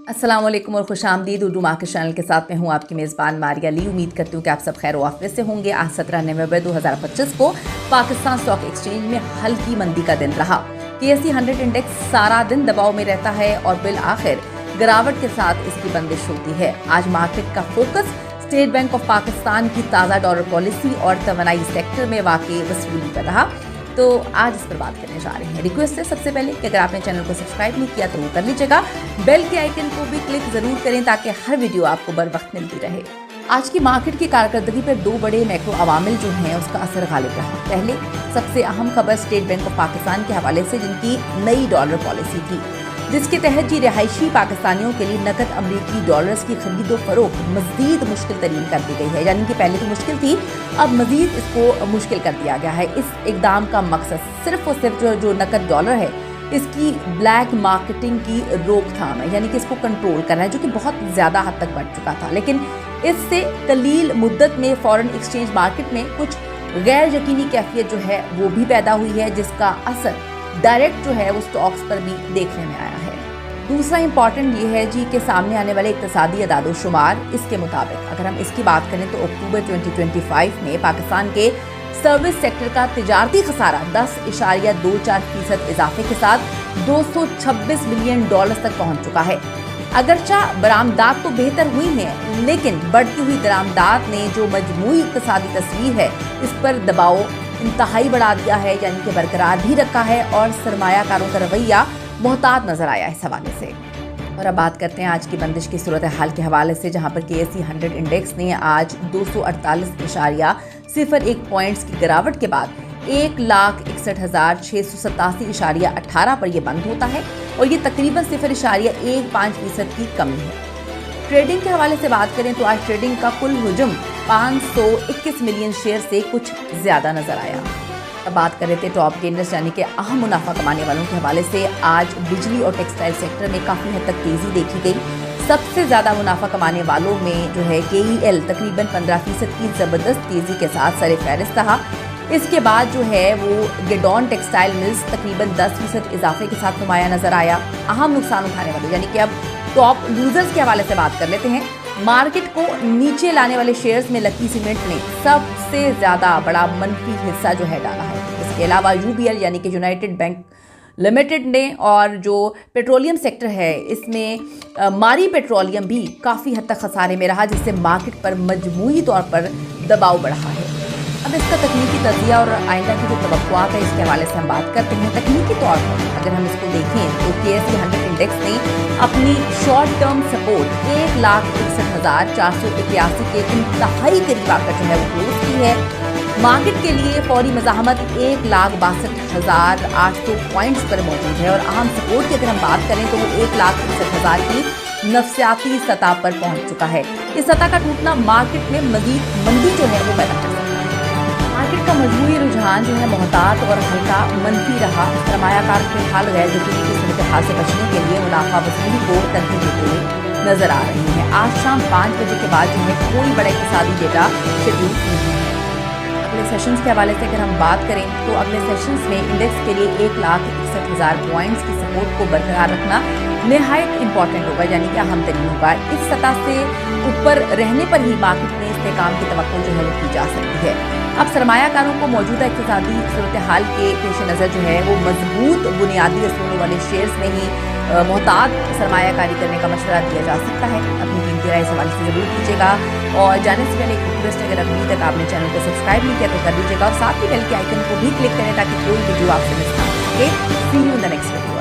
अस्सलाम वालेकुम और खुश आमदीद उर्दू मार्केट चैनल के साथ मैं हूँ आपकी मेज़बान मारिया ली। उम्मीद करती हूँ कि आप सब खैर वाफियत से होंगे। आज 17 नवंबर 2025 को पाकिस्तान स्टॉक एक्सचेंज में हल्की मंदी का दिन रहा। KSE 100 इंडेक्स सारा दिन दबाव में रहता है और बिल आखिर गिरावट के साथ इसकी बंदिश होती है। आज मार्केट का focus state bank of Pakistan की ताज़ा डॉलर पॉलिसी और तवानाई सेक्टर में वाक़ई वसूली पर रहा। तो आज इस पर बात करने जा रहे हैं। रिक्वेस्ट है सबसे पहले कि अगर आपने चैनल को सब्सक्राइब नहीं किया तो वो कर लीजिएगा, बेल के आइकन को भी क्लिक जरूर करें ताकि हर वीडियो आपको बर वक्त मिलती रहे। आज की मार्केट की कारकर्दगी पर दो बड़े मैक्रो अवामिल जो हैं उसका असर गालिब रहा। पहले सबसे अहम खबर स्टेट बैंक ऑफ पाकिस्तान के हवाले से, जिनकी नई डॉलर पॉलिसी थी, जिसके तहत जी रिहायशी पाकिस्तानियों के लिए नकद अमरीकी डॉलर्स की खरीद और फरोख्त मज़ीद मुश्किल तरीन कर दी गई है। यानी कि पहले तो मुश्किल थी, अब मज़ीद इसको मुश्किल कर दिया गया है। इस इक़दाम का मकसद सिर्फ और सिर्फ जो नकद डॉलर है इसकी ब्लैक मार्केटिंग की रोकथाम है, यानी कि इसको कंट्रोल करना है, जो कि बहुत ज़्यादा हद तक बढ़ चुका था। लेकिन इससे कलील मुद्दत में फॉरेन एक्सचेंज मार्केट में कुछ गैर यकीनी कैफियत जो है वो भी पैदा हुई है, जिसका असर डायरेक्ट जो है वो स्टॉक्स पर भी देखने में आया है। दूसरा इंपॉर्टेंट ये है जी के सामने आने वाले इक्तिसादी अदाद-ओ-शुमार। इसके मुताबिक अगर हम इसकी बात करें तो अक्टूबर 2025 में पाकिस्तान के सर्विस सेक्टर का तिजारती खसारा 10.24% इजाफे के साथ 226 बिलियन डॉलर तक पहुंच चुका है। अगरचा बरामदात तो बेहतर हुई हैं, लेकिन बढ़ती हुई दरामदात ने जो मजमूई इक्तिसादी तस्वीर है इस पर दबाव इंतहाई बढ़ा दिया है, यानी कि बरकरार भी रखा है और सरमायाकारों का रवैया मोहतात नजर आया इस हवाले से। और अब बात करते हैं आज की बंदिश की सूरत हाल के हवाले से, जहां पर KSE 100 इंडेक्स ने आज 248.01 पॉइंट्स की गिरावट के बाद 1,61,687.18 पर यह बंद होता है और ये तकरीबन 0.15% की कमी है। ट्रेडिंग के हवाले से बात करें तो आज ट्रेडिंग का कुल हुजूम 521 मिलियन शेयर से कुछ ज़्यादा नजर आया। अब बात कर रहे थे टॉप गेनर्स यानी कि अहम मुनाफा कमाने वालों के हवाले से। आज बिजली और टेक्सटाइल सेक्टर में काफ़ी हद तक तेज़ी देखी गई। सबसे ज़्यादा मुनाफा कमाने वालों में जो है KEL तकरीबन 15% की ज़बरदस्त तेज़ी के साथ सरफ़हरिस्त रहा। इसके बाद जो है वो गिडॉन टेक्सटाइल मिल्स तकरीबन 10% इजाफे के साथ नुमाया नजर आया। अहम नुकसान उठाने वाले यानी कि अब टॉप लूजर्स के हवाले से बात कर लेते हैं। मार्केट को नीचे लाने वाले शेयर्स में लकी सीमेंट ने सबसे ज़्यादा बड़ा मनफी हिस्सा जो है डाला है। इसके अलावा UBL यानी कि यूनाइटेड बैंक लिमिटेड ने, और जो पेट्रोलियम सेक्टर है इसमें मारी पेट्रोलियम भी काफ़ी हद तक खसारे में रहा, जिससे मार्केट पर मजमूई तौर पर दबाव बढ़ा है। अब इसका तकनीकी तजिया और आइंदा की जो तवक्कुआत है इसके हवाले से हम बात करते हैं। तकनीकी तौर पर अगर हम इसको देखें तो KSE 100 इंडेक्स ने अपनी शॉर्ट टर्म सपोर्ट 1,61,481 के इंतहाई करीब आकर जो है वो क्लोज की है। मार्केट के लिए फौरी मज़ाहमत 1,62,800 पॉइंट्स पर मौजूद है और अहम सपोर्ट की अगर हम बात करें तो वो 1,63,000 की नफसियाती सतह पर पहुंच चुका है। इस सतह का टूटना मार्केट में मजीद मंदी जो है वो पैदा कर सकता है। मार्केट का मजबूरी रुझान जो है मोहतात और हल्का मनफी रहा। सरमायाकार फिलहाल गैर यकीनी की सूरत हाल से बचने के लिए मुनाफा वसूली को तरजीह देते हुए नजर आ रही हैं। आज शाम 5 बजे के बाद जो है कोई बड़ा इक़्तिसादी डेटा शेड्यूल नहीं है। अगले सेशंस के हवाले से अगर हम बात करें तो अगले सेशंस में इंडेक्स के लिए 1,61,000 पॉइंट्स की सपोर्ट को बरकरार रखना निहायत इंपॉर्टेंट होगा, यानी कि अहम तरीन होगा। इस सतह से ऊपर रहने पर ही मार्केट में इस्तेकाम की तवक्कुल जो है वो की जा सकती है। अब सरमायाकारों को मौजूदा इक़्तिसादी सूरत हाल के पेश नज़र जो है वो मजबूत बुनियादी असूलों वाले शेयर्स में ही मोहतात सरमायाकारी करने का मशवरा दिया जा सकता है। अपनी कीमती राय इस हवाले से ज़रूर कीजिएगा और जाने से पहले एक रिक्वेस्ट, अगर अभी तक आपने चैनल को सब्सक्राइब नहीं किया तो कर लीजिएगा और साथ ही बेल के आइकन को भी क्लिक करें ताकि कोई वीडियो आपसे मिस ना हो सके। See you in the next video.